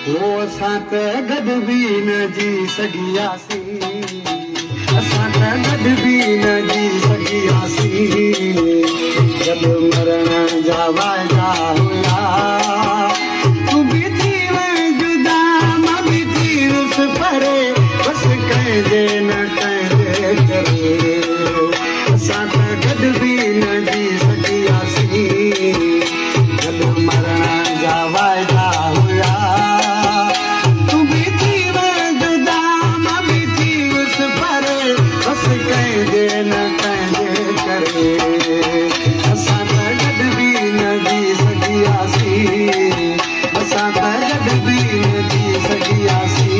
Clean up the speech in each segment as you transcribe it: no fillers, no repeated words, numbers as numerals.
वो असां त गॾु बि न जी सघियासीं, असां त गॾु बि न जी सघियासीं। जब मरण जा वाइदा हुया, तूं बि थी वई जुदा, मां बि थी वियुसि परे, बसि कंहिंजे न कंहिंजे करे। असां त गॾु बि न जी सघियासीं, जब मरण जा वाइदा हुया, तूं बि थी वई जुदा, मां बि थी वियुसि परे, बसि कंहिंजे न कंहिंजे करे। असां त गॾु बि न जी सघियासीं, असां त गॾु बि न जी सघियासीं।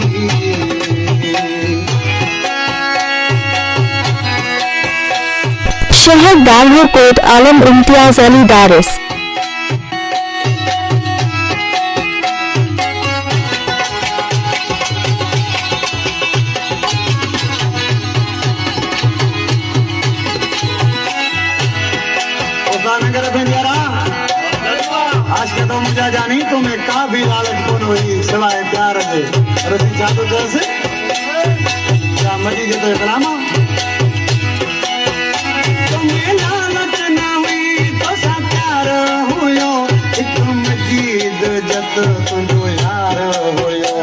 शहर दालहो कोट आलम इम्तियाज अली दारिस। नगर बंजारा आज के तो मुझे जानी तुम्हें का भी लालच कौन हुई सिवाय प्यार से। रसी जादू जैसे क्या मजी के तो इकरामा, तुम्हें लालच ना हुई तो सा प्यार हुयो, एक मजीद जत तुझो यार हुयो।